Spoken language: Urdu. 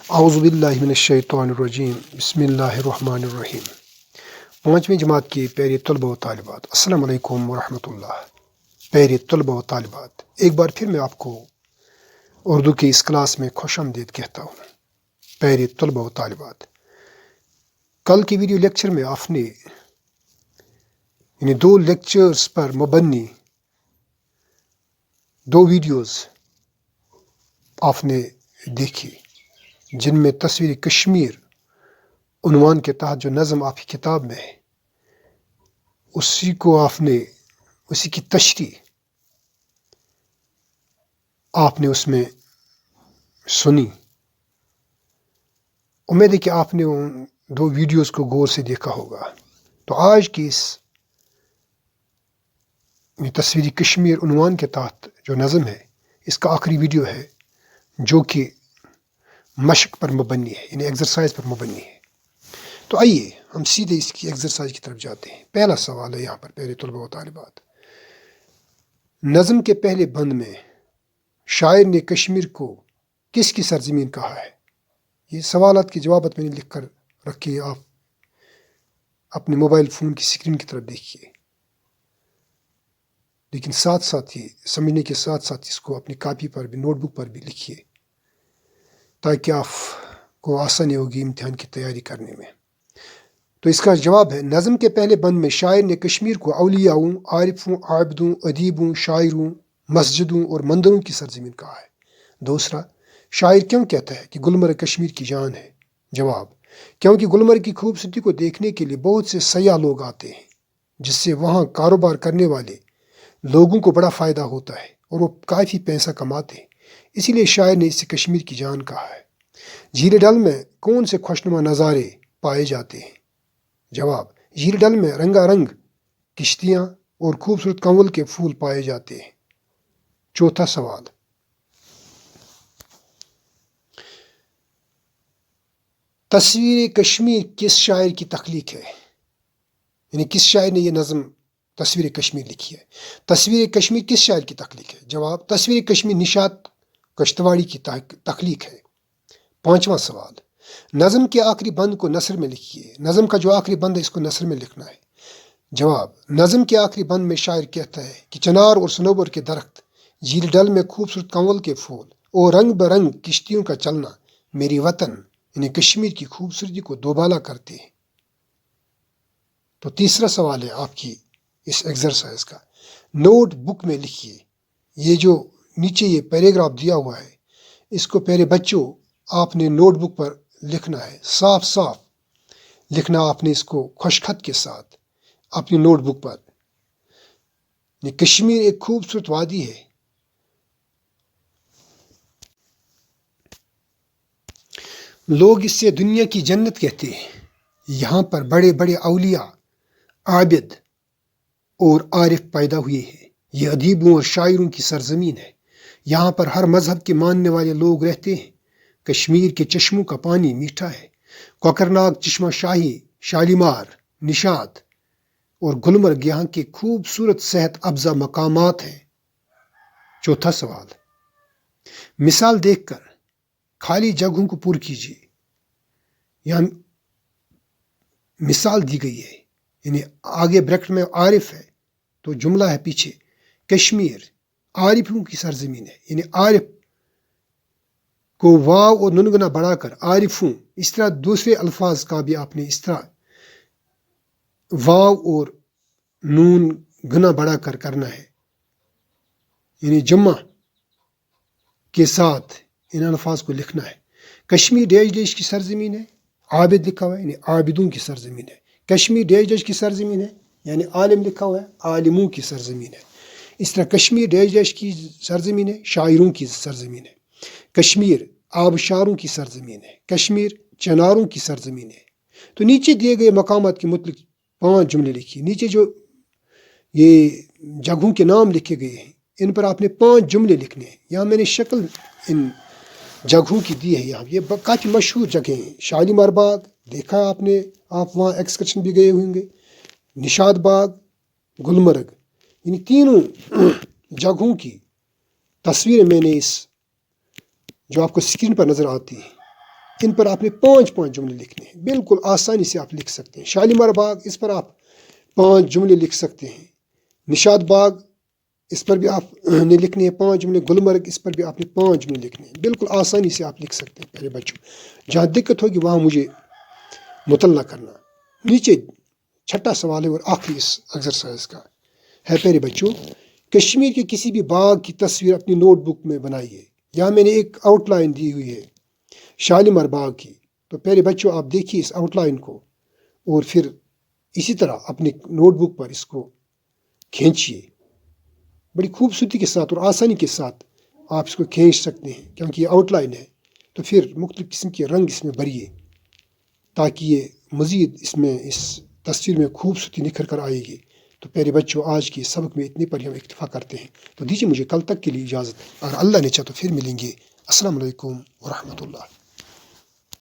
اعوذ باللہ من الشیطان الرجیم بسم اللہ الرحمن الرحیم۔ 5ویں جماعت کے پیارے طلبہ و طالبات، السلام علیکم ورحمۃ اللہ۔ پیارے طلبہ و طالبات، ایک بار پھر میں آپ کو اردو کی اس کلاس میں خوش آمدید کہتا ہوں۔ پیارے طلبہ و طالبات، کل کی ویڈیو لیکچر میں آپ نے دو لیکچرز پر مبنی دو ویڈیوز آپ نے دیکھی، جن میں تصویر کشمیر عنوان کے تحت جو نظم آپ کی کتاب میں ہے، اسی کی تشریح آپ نے اس میں سنی۔ امید ہے کہ آپ نے ان دو ویڈیوز کو غور سے دیکھا ہوگا۔ تو آج کی اس تصویر کشمیر عنوان کے تحت جو نظم ہے، اس کا آخری ویڈیو ہے جو کہ مشق پر مبنی ہے، یعنی ایکسرسائز پر مبنی ہے۔ تو آئیے ہم سیدھے اس کی ایکسرسائز کی طرف جاتے ہیں۔ پہلا سوال ہے یہاں پر پیارے طلبہ و طالبات، نظم کے پہلے بند میں شاعر نے کشمیر کو کس کی سرزمین کہا ہے؟ یہ سوالات کے جوابات میں نے لکھ کر رکھے، آپ اپنے موبائل فون کی اسکرین کی طرف دیکھیے، لیکن ساتھ ساتھ ہی سمجھنے کے ساتھ ساتھ اس کو اپنی کاپی پر بھی، نوٹ بک پر بھی لکھیے، تاکہ آپ کو آسانی ہوگی امتحان کی تیاری کرنے میں۔ تو اس کا جواب ہے، نظم کے پہلے بند میں شاعر نے کشمیر کو اولیاؤں، عارفوں، عابدوں، ادیبوں، شاعروں، مسجدوں اور مندروں کی سرزمین کہا ہے۔ دوسرا، شاعر کیوں کہتا ہے کہ گلمرگ کشمیر کی جان ہے؟ جواب، کیونکہ گلمرگ کی خوبصورتی کو دیکھنے کے لیے بہت سے سیاح لوگ آتے ہیں، جس سے وہاں کاروبار کرنے والے لوگوں کو بڑا فائدہ ہوتا ہے اور وہ کافی پیسہ کماتے ہیں، اسی لیے شاعر نے اسے کشمیر کی جان کہا ہے۔ جھیل ڈل میں کون سے خوشنما نظارے پائے جاتے ہیں؟ جواب، جھیل ڈل میں رنگا رنگ کشتیاں اور خوبصورت کنول کے پھول پائے جاتے ہیں۔ چوتھا سوال، تصویر کشمیر کس شاعر کی تخلیق ہے؟ یعنی کس شاعر نے یہ نظم تصویر کشمیر لکھی ہے؟ تصویر کشمیر کس شاعر کی تخلیق ہے؟ جواب، تصویر کشمیر نشاط کشتواڑی کی تخلیق ہے۔ پانچواں سوال، نظم کے آخری بند کو نثر میں لکھیے۔ نظم کا جو آخری بند ہے اس کو نثر میں لکھنا ہے۔ جواب، نظم کے آخری بند میں شاعر کہتا ہے کہ چنار اور صنوبر کے درخت، جھیل ڈل میں خوبصورت کنول کے پھول اور رنگ برنگ کشتیوں کا چلنا میری وطن یعنی کشمیر کی خوبصورتی کو دوبالا کرتے ہیں۔ تو تیسرا سوال ہے آپ کی اس ایکسرسائز کا، نوٹ بک میں لکھیے۔ یہ جو نیچے یہ پیراگراف دیا ہوا ہے، اس کو پیارے بچوں آپ نے نوٹ بک پر لکھنا ہے، صاف صاف لکھنا آپ نے اس کو خوش خط کے ساتھ اپنی نوٹ بک پر۔ یہ کشمیر ایک خوبصورت وادی ہے، لوگ اس سے دنیا کی جنت کہتے ہیں۔ یہاں پر بڑے بڑے اولیاء، عابد اور عارف پیدا ہوئے ہیں۔ یہ ادیبوں اور شاعروں کی سرزمین ہے۔ یہاں پر ہر مذہب کے ماننے والے لوگ رہتے ہیں۔ کشمیر کے چشموں کا پانی میٹھا ہے۔ کوکرناگ، چشمہ شاہی، شالیمار، نشاط اور گلمرگ یہاں کے خوبصورت صحت افزا مقامات ہیں۔ چوتھا سوال، مثال دیکھ کر خالی جگہوں کو پر کیجیے۔ یہاں مثال دی گئی ہے، یعنی آگے بریکٹ میں عارف ہے تو جملہ ہے پیچھے کشمیر عارفوں کی سرزمین ہے، یعنی عارف کو واو اور نون گنا بڑھا کر عارفوں، اس طرح دوسرے الفاظ کا بھی آپ نے اس طرح واو اور نون گنا بڑھا کر کرنا ہے، یعنی جمع کے ساتھ ان الفاظ کو لکھنا ہے۔ کشمیر ڈیش ڈیش کی سرزمین ہے، عابد لکھا ہوا ہے یعنی عابدوں کی سرزمین ہے۔ کشمیر ڈیش ڈیش کی سرزمین ہے یعنی عالم لکھا ہوا ہے، عالموں کی سرزمین ہے۔ اس طرح کشمیر ڈیش ڈیش کی سرزمین ہے، شاعروں کی سرزمین ہے۔ کشمیر آبشاروں کی سرزمین ہے، کشمیر چناروں کی سرزمین ہے۔ تو نیچے دیے گئے مقامات کے متعلق 5 جملے لکھیے۔ نیچے جو یہ جگہوں کے نام لکھے گئے ہیں، ان پر آپ نے 5 جملے لکھنے ہیں۔ یہاں میں نے شکل ان جگہوں کی دی ہے۔ یہاں یہ کافی مشہور جگہیں ہیں۔ شالیمار باغ دیکھا آپ نے، آپ وہاں ایکسکرشن بھی گئے ہوں گے۔ نشاط باغ، گلمرگ، یعنی تینوں جگہوں کی تصویر میں نے اس جو آپ کو اسکرین پر نظر آتی ہے ان پر آپ نے 5 جملے لکھنے ہیں، بالکل آسانی سے آپ لکھ سکتے ہیں۔ شالیمار باغ، اس پر آپ 5 جملے لکھ سکتے ہیں۔ نشاد باغ، اس پر بھی آپ نے لکھنے ہیں 5 جملے۔ گلمرگ، اس پر بھی آپ نے 5 جملے لکھنے ہیں۔ بالکل آسانی سے آپ لکھ سکتے ہیں پیارے بچوں۔ جہاں دقت ہوگی وہاں مجھے مطلع کرنا۔ نیچے 6واں سوال ہے اور آخری اس ایکسرسائز کا ہے پیارے بچوں، کشمیر کے کسی بھی باغ کی تصویر اپنی نوٹ بک میں بنائیے۔ یہاں میں نے ایک آؤٹ لائن دی ہوئی ہے شالیمار باغ کی، تو پیارے بچوں آپ دیکھیے اس آؤٹ لائن کو اور پھر اسی طرح اپنی نوٹ بک پر اس کو کھینچیے۔ بڑی خوبصورتی کے ساتھ اور آسانی کے ساتھ آپ اس کو کھینچ سکتے ہیں، کیونکہ یہ آؤٹ لائن ہے۔ تو پھر مختلف قسم کے رنگ اس میں بھریے تاکہ یہ مزید اس تصویر میں خوبصورتی نکھر کر آئے گی۔ تو پیارے بچوں آج کے سبق میں اتنے پر ہی ہم اکتفا کرتے ہیں۔ تو دیجیے مجھے کل تک کے لیے اجازت، اگر اللہ نے چاہا تو پھر ملیں گے۔ السلام علیکم ورحمۃ اللہ۔